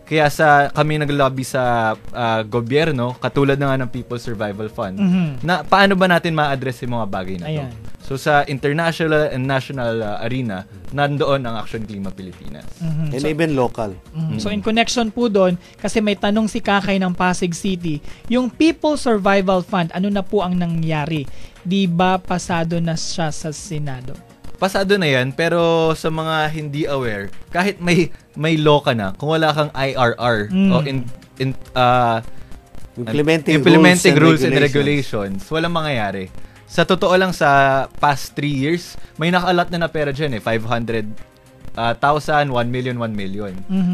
Kaya kami nag-lobby sa gobyerno, katulad na nga ng People's Survival Fund, na paano ba natin ma-address yung mga bagay na to. So sa international and national arena, nandoon ang Action Klima Pilipinas. And even local. So in connection po doon, kasi may tanong si Kakay ng Pasig City, yung People's Survival Fund, ano na po ang nangyari? Di ba pasado na siya sa Senado? Pasado na yan, pero sa mga hindi aware, kahit may law ka na, kung wala kang IRR o implementing rules and regulations, walang mangyayari. Sa totoo lang, sa past 3 years, may naka-allot na pera dyan 500,000, 1 million, 1 million.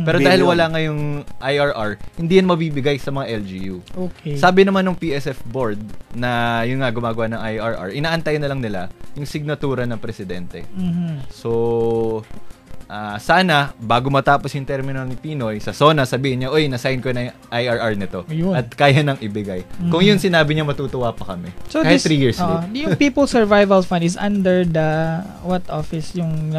Pero dahil wala ngayong IRR, hindi yan mabibigay sa mga LGU. Okay. Sabi naman ng PSF board na yung nga gumagawa ng IRR, inaantay na lang nila yung signatura ng presidente. So, sana, bago matapos yung termino ni Pinoy, sa SONA, sabihin niya, oy, nasign ko na yung IRR nito. Ayun. At kaya nang ibigay. Kung yun sinabi niya, matutuwa pa kami. So kahit 3 years late. Yung People's Survival Fund is under the what office yung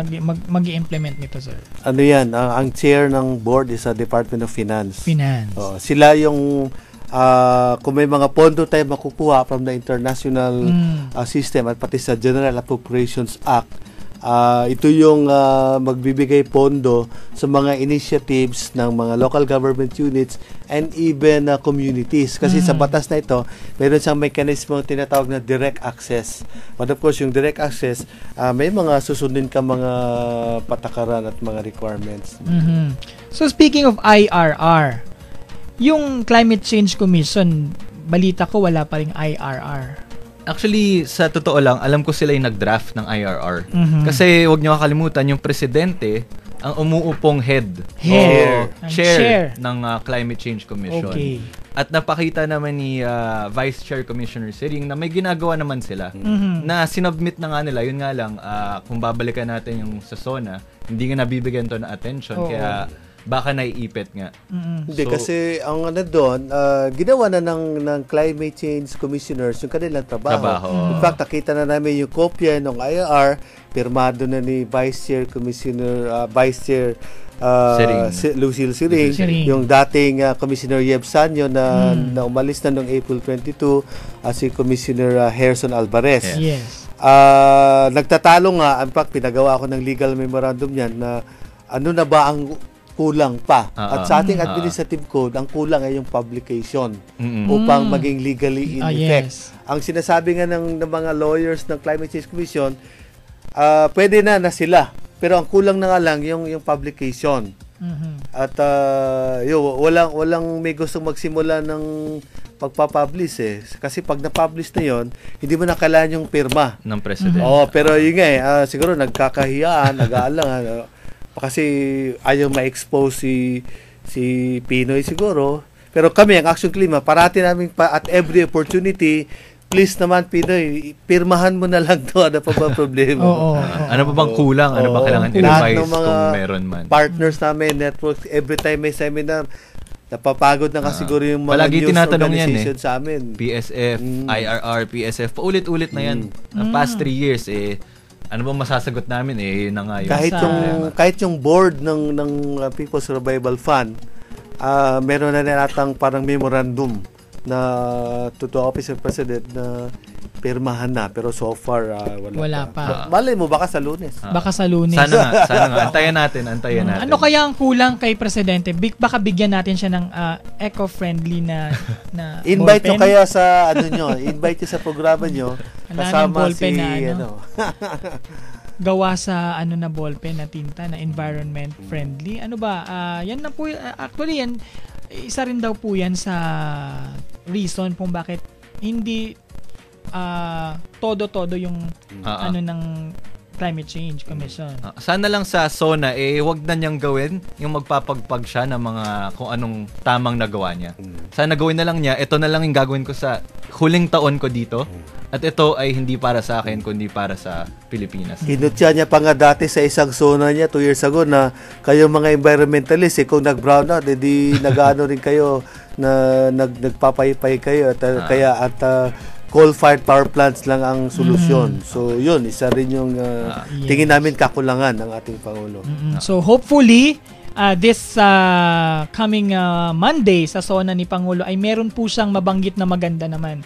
mag-i-implement nito, sir? Ano yan? Ang chair ng board is sa Department of Finance. Sila yung kung may mga pondo tayo makukuha from the international system at pati sa General Appropriations Act, Ito yung magbibigay pondo sa mga initiatives ng mga local government units and even communities. Kasi sa batas na ito, meron siyang mekanismo tinatawag na direct access. But of course, yung direct access, may mga susundin ka mga patakaran at mga requirements. So speaking of IRR, yung Climate Change Commission, balita ko wala pa ring IRR. Actually, sa totoo lang, alam ko sila yung nag-draft ng IRR. Kasi wag niyo kakalimutan, yung presidente, ang umuupong chair ng Climate Change Commission. Okay. At napakita naman ni Vice Chair Commissioner Siring na may ginagawa naman sila na sinubmit na nga nila. Yun nga lang, kung babalikan natin yung sa SONA, hindi nga nabibigyan to na attention. Kaya baka naiipit nga. Hindi, kasi ang doon, ginawa na ng Climate Change Commissioners yung kanilang trabaho. In fact, nakita na namin yung kopya ng IRR, pirmado na ni Vice Chair Commissioner, Lucille Siring, yung dating Commissioner Yeb Sanyo na umalis na noong April 22, si Commissioner Harrison Alvarez. Yes. Nagtatalo nga, in fact, pinagawa ako ng legal memorandum yan na ano na ba ang kulang pa. At sa ating administrative code, ang kulang ay yung publication upang maging legally in effect. Ang sinasabi nga ng mga lawyers ng Climate Change Commission, pwede na sila. Pero ang kulang na nga lang yung publication. At walang may gustong magsimula ng pagpapublish Kasi pag na-publish na yon, hindi mo na kailangan yung pirma ng president. Pero yun nga siguro nagkakahiyaan, nag-aalangan. Kasi ayaw ma-expose si Pinoy siguro. Pero kami, ang Action Klima, parati namin at every opportunity, please naman Pinoy, pirmahan mo na lang to. Ano pa ba problema? Ano pa bang kulang? Ano ba kailangan i-revise kung meron man? Partners namin, networks, every time may seminar, napapagod na kasi siguro yung mga palagi news yan, organization sa amin. PSF, IRR, PSF, paulit-ulit na yan. Ang past 3 years, ano bang masasagot namin yun na nga yun. Kahit yung board ng People's Survival Fund, meron na natang parang memorandum na to Office of President na pirmahan na, pero so far wala pa. Malay mo baka sa Lunes. Baka sa Lunes. Sana nga. Antayan natin. Ano kaya ang kulang kay Presidente? Baka bigyan natin siya ng eco-friendly na invite nyo kaya sa invite nyo sa programa nyo kasama si gawa sa na ballpen na tinta na environment friendly. Ano ba? Yan na po actually yan isa rin daw po yan sa reason kung bakit hindi todo yung ng Climate Change Commission. Sana lang sa SONA wag na niyang gawin yung magpapagpag siya ng mga kung anong tamang nagawa niya. Sana gawin na lang niya, ito na lang yung gagawin ko sa huling taon ko dito. At ito ay hindi para sa akin, kundi para sa Pilipinas. Kinutya niya pa nga dati sa isang SONA niya 2 years ago na kayo mga environmentalists, kung nag-brown out, edi nag-ano rin kayo na nagpapaypay kayo at coal-fired power plants lang ang solusyon. So yun, isa rin yung tingin namin kakulangan ng ating Pangulo. So hopefully this coming Monday sa SONA ni Pangulo ay meron po siyang mabanggit na maganda naman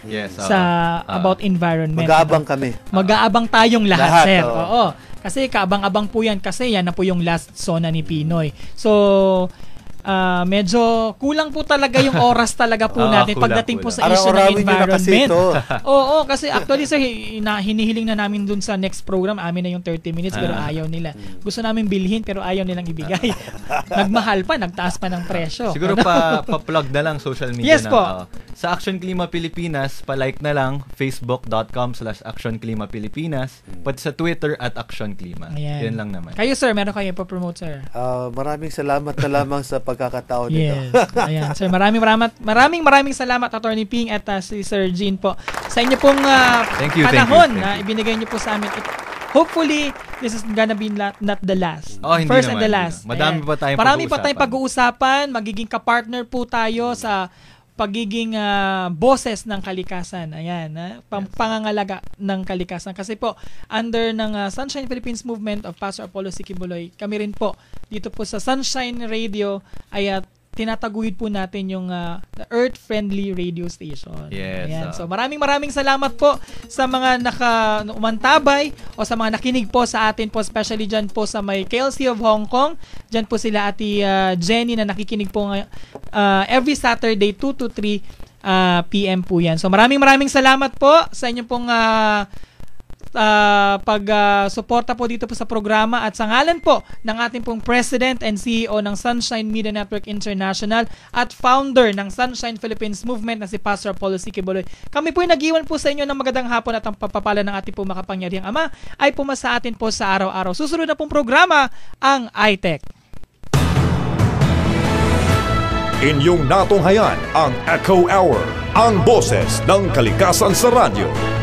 about environment. Mag-aabang kami. Mag-aabang tayong lahat, sir. Oo. Kasi kaabang-abang po yan kasi yan na po yung last SONA ni Pinoy. So medyo kulang po talaga yung oras talaga po natin pagdating po sa issue ng environment. Oo, kasi actually sir, hinihiling na namin dun sa next program, amin na yung 30 minutes pero ayaw nila. Gusto namin bilhin pero ayaw nilang ibigay. Nagmahal pa, nagtaas pa ng presyo. Siguro pa-plug na lang social media na. Sa Action Klima Pilipinas, pa-like na lang facebook.com/Action Klima Pilipinas, pati sa Twitter @Action Klima. Yan lang naman. Kayo sir, meron kayo pa-promote sir? Maraming salamat na lamang sa pagkakataon nito. Ayan. Sir, maraming salamat Attorney Ping at si Sir Jean po sa inyo pong panahon na ibinigay niyo po sa amin. Hopefully, this is gonna be not the last. First and the last. Marami pa tayong pag-uusapan. Magiging ka-partner po tayo sa pagiging boses ng kalikasan. Ayan, pangangalaga ng kalikasan. Kasi po, under ng Sunshine Philippines Movement of Pastor Apollo Sikibuloy, kami rin po, dito po sa Sunshine Radio, ay tinataguyod po natin yung Earth-friendly radio station. Yes. Ayan. So maraming salamat po sa mga umantabay o sa mga nakinig po sa atin po, especially dyan po sa may KLC of Hong Kong. Dyan po sila Ate Jenny na nakikinig po every Saturday 2 to 3 PM po yan. So maraming salamat po sa inyong pong pag-suporta po dito po sa programa, at sa ngalan po ng ating pong President and CEO ng Sunshine Media Network International at founder ng Sunshine Philippines Movement na si Pastor Apollo C. Quiboloy. Kami po ay nag-iwan po sa inyo ng magandang hapon at ang pagpapala ng ating pong makapangyarihang Ama ay pumasa atin po sa araw-araw. Susunod na pong programa, ang iTech. Inyong natunghayan ang Echo Hour, ang boses ng kalikasan sa radyo.